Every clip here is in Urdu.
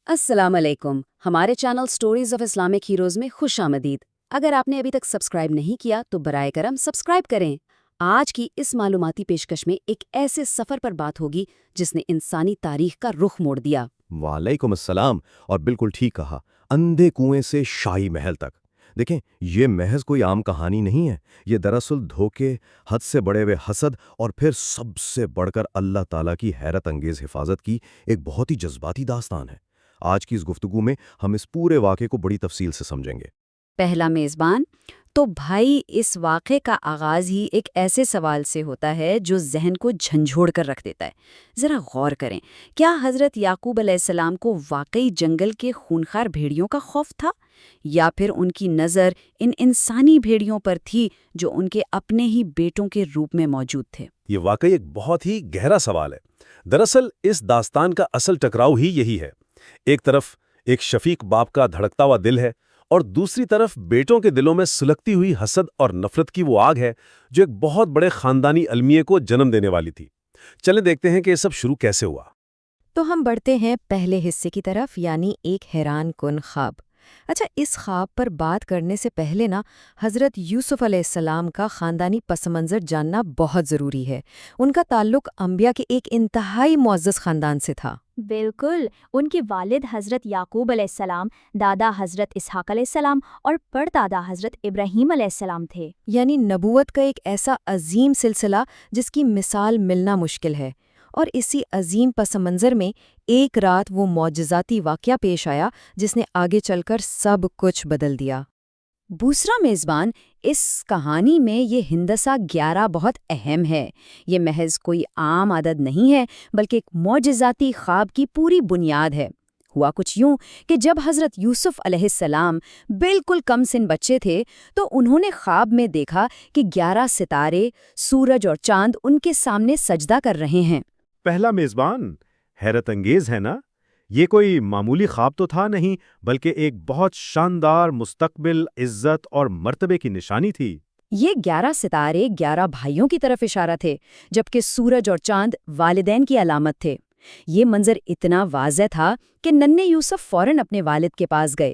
السلام علیکم، ہمارے channel stories of Islamic heroes میں خوش آمدید۔ اگر آپ نے ابھی تک سبسکرائب نہیں کیا تو برائے کرم سبسکرائب کریں۔ آج کی اس معلوماتی پیشکش میں ایک ایسے سفر پر بات ہوگی جس نے انسانی تاریخ کا رخ موڑ دیا۔ وعلیکم السلام، اور بالکل ٹھیک کہا، اندھے کنویں سے شاہی محل تک۔ دیکھیں، یہ محض کوئی عام کہانی نہیں ہے، یہ دراصل دھوکے، حد سے بڑے ہوئے حسد اور پھر سب سے بڑھ کر اللہ تعالیٰ کی حیرت انگیز حفاظت کی ایک بہت ہی جذباتی داستان ہے۔ آج کی اس گفتگو میں ہم اس پورے واقعے کو بڑی تفصیل سے سمجھیں گے۔ پہلا میزبان تو بھائی، اس واقعے کا آغاز ہی ایک ایسے سوال سے ہوتا ہے جو ذہن کو جھنجھوڑ کر رکھ دیتا ہے۔ ذرا غور کریں، کیا حضرت یعقوب علیہ السلام کو واقعی جنگل کے خونخوار بھیڑیوں کا خوف تھا، یا پھر ان کی نظر ان انسانی بھیڑیوں پر تھی جو ان کے اپنے ہی بیٹوں کے روپ میں موجود تھے؟ یہ واقعی ایک بہت ہی گہرا سوال ہے۔ دراصل اس داستان کا اصل ٹکراؤ ہی یہی ہے۔ ایک طرف ایک شفیق باپ کا دھڑکتا ہوا دل ہے، اور دوسری طرف بیٹوں کے دلوں میں سلگتی ہوئی حسد اور نفرت کی وہ آگ ہے جو ایک بہت بڑے خاندانی المیے کو جنم دینے والی تھی۔ چلیں دیکھتے ہیں کہ یہ سب شروع کیسے ہوا۔ تو ہم بڑھتے ہیں پہلے حصے کی طرف، یعنی ایک حیران کن خواب۔ اچھا، اس خواب پر بات کرنے سے پہلے حضرت یوسف علیہ السلام کا خاندانی پس منظر جاننا بہت ضروری ہے۔ ان کا تعلق انبیاء کے ایک انتہائی معزز خاندان سے تھا۔ بالکل، ان کے والد حضرت یعقوب علیہ السلام، دادا حضرت اسحاق علیہ السلام اور پردادا حضرت ابراہیم علیہ السلام تھے۔ یعنی نبوت کا ایک ایسا عظیم سلسلہ جس کی مثال ملنا مشکل ہے۔ اور اسی عظیم پس منظر میں ایک رات وہ معجزاتی واقعہ پیش آیا جس نے آگے چل کر سب کچھ بدل دیا۔ دوسرا میزبان، اس کہانی میں یہ ہندسہ 11 بہت اہم ہے۔ یہ محض کوئی عام عدد نہیں ہے، بلکہ ایک معجزاتی خواب کی پوری بنیاد ہے۔ ہوا کچھ یوں کہ جب حضرت یوسف علیہ السلام بالکل کم سن بچے تھے تو انہوں نے خواب میں دیکھا کہ 11 ستارے، سورج اور چاند ان کے سامنے سجدہ کر رہے ہیں۔ پہلا میزبان، حیرت انگیز ہے نا؟ یہ کوئی معمولی خواب تو تھا نہیں، بلکہ ایک بہت شاندار مستقبل، عزت اور مرتبے کی نشانی تھی۔ یہ 11 ستارے 11 بھائیوں کی طرف اشارہ تھے، جبکہ سورج اور چاند والدین کی علامت تھے۔ یہ منظر اتنا واضح تھا کہ ننھے یوسف فوراً اپنے والد کے پاس گئے۔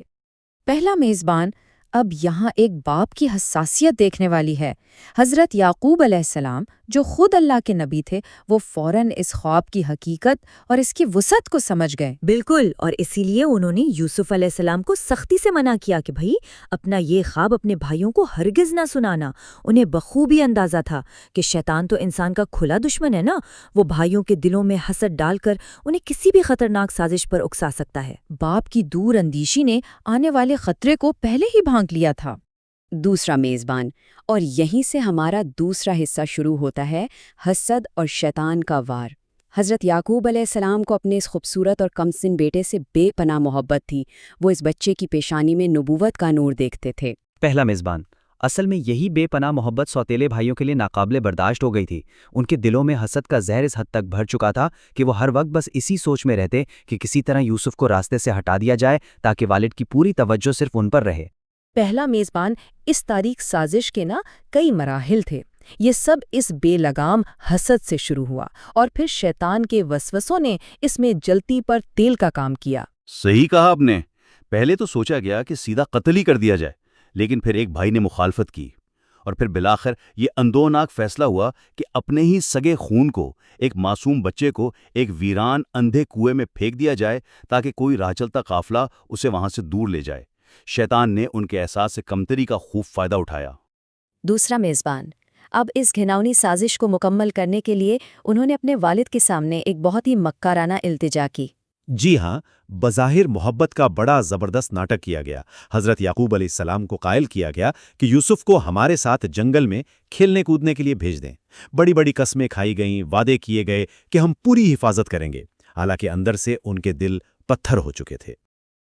پہلا میزبان، اب یہاں ایک باپ کی حساسیت دیکھنے والی ہے۔ حضرت یعقوب علیہ السلام جو خود اللہ کے نبی تھے، وہ فوراً اس خواب کی حقیقت اور اس کی وسعت کو سمجھ گئے۔ بالکل، اور اسی لیے انہوں نے یوسف علیہ السلام کو سختی سے منع کیا کہ بھائی اپنا یہ خواب اپنے بھائیوں کو ہرگز نہ سنانا۔ انہیں بخوبی اندازہ تھا کہ شیطان تو انسان کا کھلا دشمن ہے نا، وہ بھائیوں کے دلوں میں حسد ڈال کر انہیں کسی بھی خطرناک سازش پر اکسا سکتا ہے۔ باپ کی دور اندیشی نے آنے والے خطرے کو پہلے ہی بھانک لیا تھا۔ دوسرا میزبان، اور یہیں سے ہمارا دوسرا حصہ شروع ہوتا ہے، حسد اور شیطان کا وار۔ حضرت یعقوب علیہ السلام کو اپنے اس خوبصورت اور کمسن بیٹے سے بے پناہ محبت تھی۔ وہ اس بچے کی پیشانی میں نبوت کا نور دیکھتے تھے۔ پہلا میزبان، اصل میں یہی بے پناہ محبت سوتیلے بھائیوں کے لیے ناقابل برداشت ہو گئی تھی۔ ان کے دلوں میں حسد کا زہر اس حد تک بھر چکا تھا کہ وہ ہر وقت بس اسی سوچ میں رہتے کہ کسی طرح یوسف کو راستے سے ہٹا دیا جائے تاکہ والد کی پوری توجہ صرف ان پر رہے۔ پہلا میزبان، اس تاریخ سازش کے کئی مراحل تھے۔ یہ سب اس بے لگام حسد سے شروع ہوا، اور پھر شیطان کے وسوسوں نے اس میں جلتی پر تیل کا کام کیا۔ صحیح کہا آپ نے۔ پہلے تو سوچا گیا کہ سیدھا قتل ہی کر دیا جائے، لیکن پھر ایک بھائی نے مخالفت کی، اور پھر بالآخر یہ اندوناک فیصلہ ہوا کہ اپنے ہی سگے خون کو، ایک معصوم بچے کو، ایک ویران اندھے کنویں میں پھینک دیا جائے تاکہ کوئی راہ چلتا قافلہ اسے وہاں سے دور لے جائے۔ شیطان نے ان کے احساس سے کمتری کا خوب فائدہ اٹھایا۔ دوسرا میزبان، اب اس گھناؤنی سازش کو مکمل کرنے کے لیے انہوں نے اپنے والد کے سامنے ایک بہت ہی مکارانہ التجا کی۔ جی ہاں، بظاہر محبت کا بڑا زبردست ناٹک کیا گیا۔ حضرت یعقوب علیہ السلام کو قائل کیا گیا کہ یوسف کو ہمارے ساتھ جنگل میں کھیلنے کودنے کے لیے بھیج دیں۔ بڑی بڑی قسمیں کھائی گئیں، وعدے کیے گئے کہ ہم پوری حفاظت کریں گے، حالانکہ اندر سے ان کے دل پتھر ہو چکے تھے۔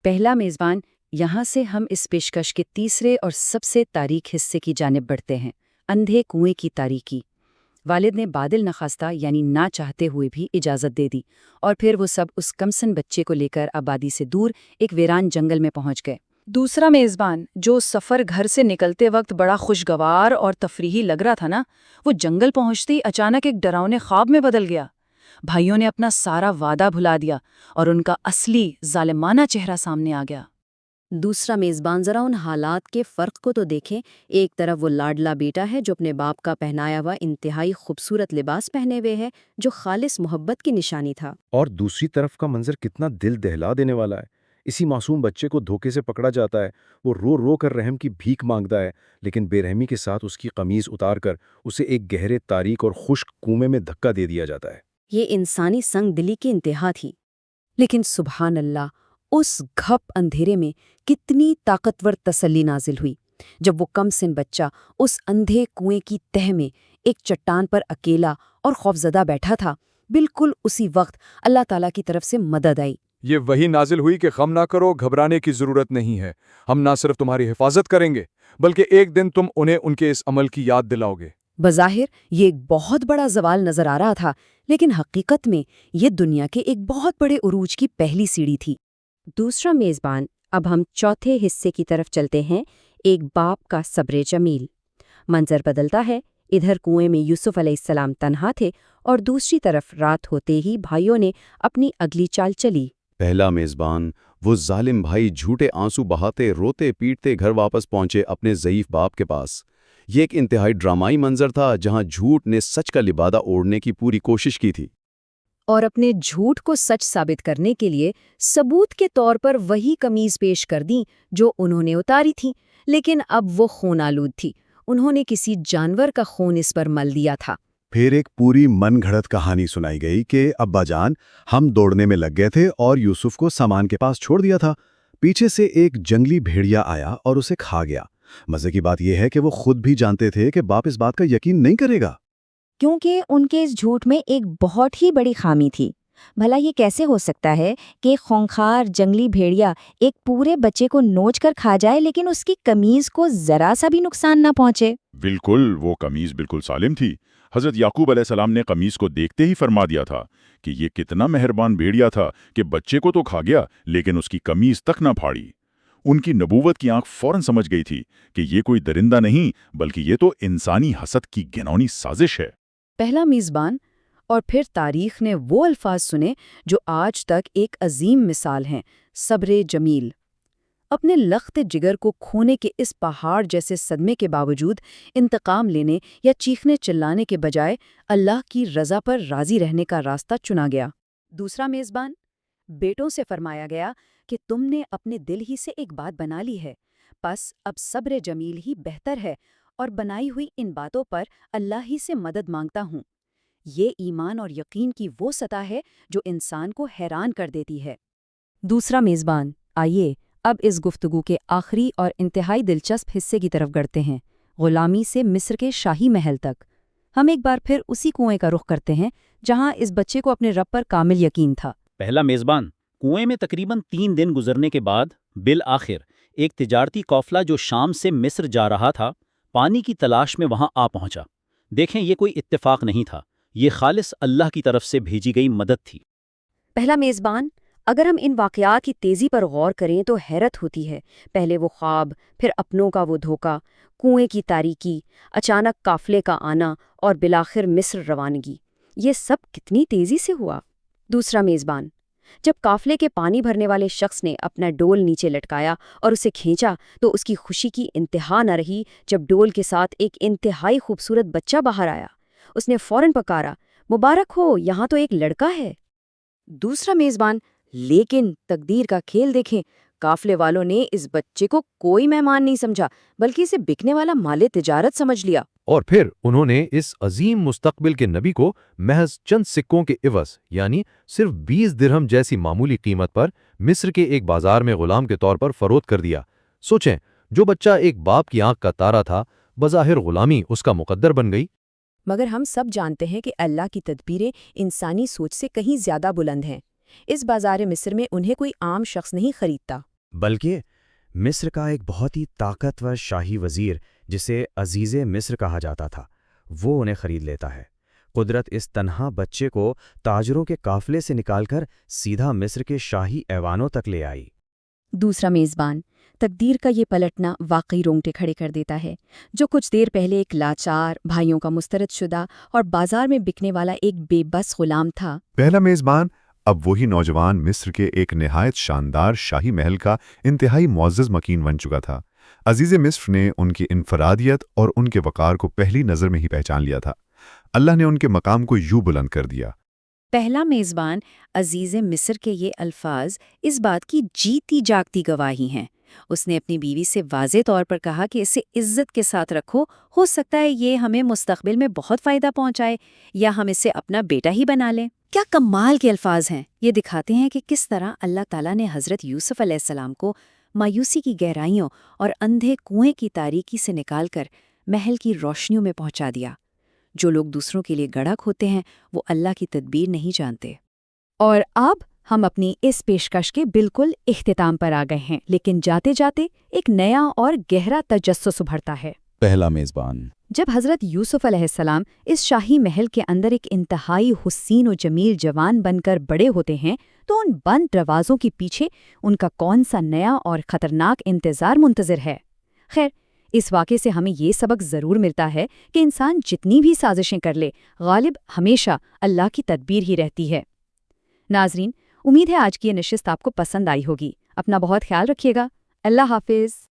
پہلا میزبان، یہاں سے ہم اس پیشکش کے تیسرے اور سب سے تاریک حصے کی جانب بڑھتے ہیں، اندھے کنویں کی تاریکی۔ والد نے بادل نخواستہ یعنی نہ چاہتے ہوئے بھی اجازت دے دی، اور پھر وہ سب اس کمسن بچے کو لے کر آبادی سے دور ایک ویران جنگل میں پہنچ گئے۔ دوسرا میزبان، جو سفر گھر سے نکلتے وقت بڑا خوشگوار اور تفریحی لگ رہا تھا نا، وہ جنگل پہنچتے ہی اچانک ایک ڈراؤنے خواب میں بدل گیا۔ بھائیوں نے اپنا سارا وعدہ بھلا دیا اور ان کا اصلی ظالمانہ چہرہ سامنے آ گیا۔ دوسرا میزبان ذرا ان حالات کے فرق کو تو دیکھیں۔ ایک طرف وہ لاڈلا بیٹا ہے جو اپنے باپ کا پہنایا ہوا انتہائی خوبصورت لباس پہنے ہوئے ہے، جو خالص محبت کی نشانی تھا۔ اور دوسری طرف کا منظر کتنا دل دہلا دینے والا ہے۔ اسی معصوم بچے کو دھوکے سے پکڑا جاتا ہے، وہ رو رو کر رحم کی بھیک مانگتا ہے، لیکن بے رحمی کے ساتھ اس کی قمیض اتار کر اسے ایک گہرے تاریک اور خشک کنویں میں دھکا دے دیا جاتا ہے۔ یہ انسانی سنگ دلی کی انتہا تھی، لیکن سبحان اللہ، اس گھپ اندھیرے میں کتنی طاقتور تسلی نازل ہوئی جب وہ کم سن بچہ اس اندھے کنویں کی تہہ میں ایک چٹان پر اکیلا اور خوفزدہ بیٹھا تھا۔ بالکل اسی وقت اللہ تعالیٰ کی طرف سے مدد آئی۔ یہ وہی نازل ہوئی کہ غم نہ کرو، گھبرانے کی ضرورت نہیں ہے، ہم نہ صرف تمہاری حفاظت کریں گے بلکہ ایک دن تم انہیں ان کے اس عمل کی یاد دلاؤ گے۔ بظاہر یہ ایک بہت بڑا زوال نظر آ رہا تھا، لیکن حقیقت میں یہ دنیا کے ایک بہت بڑے عروج کی پہلی سیڑھی تھی۔ دوسرا میزبان، اب ہم چوتھے حصے کی طرف چلتے ہیں، ایک باپ کا صبر جمیل۔ منظر بدلتا ہے، ادھر کنویں میں یوسف علیہ السلام تنہا تھے اور دوسری طرف رات ہوتے ہی بھائیوں نے اپنی اگلی چال چلی۔ پہلا میزبان، وہ ظالم بھائی جھوٹے آنسو بہاتے روتے پیٹتے گھر واپس پہنچے اپنے ضعیف باپ کے پاس۔ یہ ایک انتہائی ڈرامائی منظر تھا جہاں جھوٹ نے سچ کا لبادہ اوڑھنے کی پوری کوشش کی تھی، اور اپنے جھوٹ کو سچ ثابت کرنے کے لیے ثبوت کے طور پر وہی قمیض پیش کر دیں جو انہوں نے اتاری تھی، لیکن اب وہ خون آلود تھی۔ انہوں نے کسی جانور کا خون اس پر مل دیا تھا۔ پھر ایک پوری من گھڑت کہانی سنائی گئی کہ ابا جان، ہم دوڑنے میں لگ گئے تھے اور یوسف کو سامان کے پاس چھوڑ دیا تھا۔ پیچھے سے ایک جنگلی بھیڑیا آیا اور اسے کھا گیا۔ مزے کی بات یہ ہے کہ وہ خود بھی جانتے تھے کہ باپ اس بات کا یقین نہیں کرے گا، کیونکہ ان کے اس جھوٹ میں ایک بہت ہی بڑی خامی تھی۔ بھلا یہ کیسے ہو سکتا ہے کہ خونخوار جنگلی بھیڑیا ایک پورے بچے کو نوچ کر کھا جائے لیکن اس کی قمیض کو ذرا سا بھی نقصان نہ پہنچے؟ بالکل، وہ قمیض بالکل سالم تھی۔ حضرت یعقوب علیہ السلام نے قمیض کو دیکھتے ہی فرما دیا تھا کہ یہ کتنا مہربان بھیڑیا تھا کہ بچے کو تو کھا گیا لیکن اس کی قمیض تک نہ پھاڑی۔ ان کی نبوت کی آنکھ فوراً سمجھ گئی تھی کہ یہ کوئی درندہ نہیں بلکہ یہ تو انسانی حسد کی گھناؤنی سازش ہے۔ پہلا میزبان، اور پھر تاریخ نے وہ الفاظ سنے جو آج تک ایک عظیم مثال ہیں، صبر جمیل۔ اپنے لخت جگر کو کھونے کے اس پہاڑ جیسے صدمے کے باوجود انتقام لینے یا چیخنے چلانے کے بجائے اللہ کی رضا پر راضی رہنے کا راستہ چنا گیا۔ دوسرا میزبان، بیٹوں سے فرمایا گیا کہ تم نے اپنے دل ہی سے ایک بات بنا لی ہے، پس اب صبر جمیل ہی بہتر ہے، اور بنائی ہوئی ان باتوں پر اللہ ہی سے مدد مانگتا ہوں۔ یہ ایمان اور یقین کی وہ سطح ہے جو انسان کو حیران کر دیتی ہے۔ دوسرا میزبان، آئیے اب اس گفتگو کے آخری اور انتہائی دلچسپ حصے کی طرف گڑتے ہیں، غلامی سے مصر کے شاہی محل تک۔ ہم ایک بار پھر اسی کنویں کا رخ کرتے ہیں جہاں اس بچے کو اپنے رب پر کامل یقین تھا۔ پہلا میزبان، کنویں میں تقریباً 3 دن گزرنے کے بعد بالآخر ایک تجارتی قافلہ جو شام سے مصر جا رہا تھا پانی کی تلاش میں وہاں آ پہنچا۔ دیکھیں، یہ کوئی اتفاق نہیں تھا، یہ خالص اللہ کی طرف سے بھیجی گئی مدد تھی۔ پہلا میزبان، اگر ہم ان واقعات کی تیزی پر غور کریں تو حیرت ہوتی ہے۔ پہلے وہ خواب، پھر اپنوں کا وہ دھوکہ، کنویں کی تاریکی، اچانک قافلے کا آنا اور بالآخر مصر روانگی، یہ سب کتنی تیزی سے ہوا۔ دوسرا میزبان، جب قافلے کے پانی بھرنے والے شخص نے اپنا ڈول نیچے لٹکایا اور اسے کھینچا تو اس کی خوشی کی انتہا نہ رہی جب ڈول کے ساتھ ایک انتہائی خوبصورت بچہ باہر آیا۔ اس نے فوراً پکارا، مبارک ہو، یہاں تو ایک لڑکا ہے۔ دوسرا میزبان، لیکن تقدیر کا کھیل دیکھیں، قافلے والوں نے اس بچے کو کوئی مہمان نہیں سمجھا بلکہ اسے بکنے والا مال تجارت سمجھ لیا۔ اور پھر انہوں نے اس عظیم مستقبل کے نبی کو محض چند سکوں کے عوض یعنی صرف 20 درہم جیسی معمولی قیمت پر مصر کے ایک بازار میں غلام کے طور پر فروخت کر دیا۔ سوچیں، جو بچہ ایک باپ کی آنکھ کا تارا تھا، بظاہر غلامی اس کا مقدر بن گئی۔ مگر ہم سب جانتے ہیں کہ اللہ کی تدبیریں انسانی سوچ سے کہیں زیادہ بلند ہیں۔ اس بازار مصر میں انہیں کوئی عام شخص نہیں خریدتا، بلکہ مصر کا ایک بہت ہی طاقتور شاہی وزیر جسے عزیز مصر کہا جاتا تھا، وہ انہیں خرید لیتا ہے۔ قدرت اس تنہا بچے کو تاجروں کے قافلے سے نکال کر سیدھا مصر کے شاہی ایوانوں تک لے آئی۔ دوسرا میزبان، تقدیر کا یہ پلٹنا واقعی رونگٹے کھڑے کر دیتا ہے۔ جو کچھ دیر پہلے ایک لاچار، بھائیوں کا مسترد شدہ اور بازار میں بکنے والا ایک بے بس غلام تھا، پہلا میزبان اب وہی نوجوان مصر کے ایک نہایت شاندار شاہی محل کا انتہائی معزز مکین بن چکا تھا۔ عزیز مصر نے ان کی انفرادیت اور ان کے وقار کو پہلی نظر میں ہی پہچان لیا تھا۔ اللہ نے ان کے مقام کو یوں بلند کر دیا۔ پہلا میزبان عزیز مصر کے یہ الفاظ اس بات کی جیتی جاگتی گواہی ہیں۔ اس نے اپنی بیوی سے واضح طور پر کہا کہ اسے عزت کے ساتھ رکھو، ہو سکتا ہے یہ ہمیں مستقبل میں بہت فائدہ پہنچائے یا ہم اسے اپنا بیٹا ہی بنا لیں۔ کیا کمال کے الفاظ ہیں! یہ دکھاتے ہیں کہ کس طرح اللہ تعالیٰ نے حضرت یوسف علیہ السلام کو مایوسی کی گہرائیوں اور اندھے کنویں کی تاریکی سے نکال کر محل کی روشنیوں میں پہنچا دیا۔ جو لوگ دوسروں کے لیے گڑھک ہوتے ہیں وہ اللہ کی تدبیر نہیں جانتے۔ اور اب ہم اپنی اس پیشکش کے بالکل اختتام پر آ گئے ہیں، لیکن جاتے جاتے ایک نیا اور گہرا تجسس ابھرتا ہے۔ پہلا میزبان جب حضرت یوسف علیہ السلام اس شاہی محل کے اندر ایک انتہائی حسین و جمیل جوان بن کر بڑے ہوتے ہیں تو ان بند دروازوں کے پیچھے ان کا کون سا نیا اور خطرناک انتظار منتظر ہے؟ خیر، اس واقعے سے ہمیں یہ سبق ضرور ملتا ہے کہ انسان جتنی بھی سازشیں کر لے، غالب ہمیشہ اللہ کی تدبیر ہی رہتی ہے۔ ناظرین، امید ہے آج کی یہ نشست آپ کو پسند آئی ہوگی۔ اپنا بہت خیال رکھیے گا۔ اللہ حافظ۔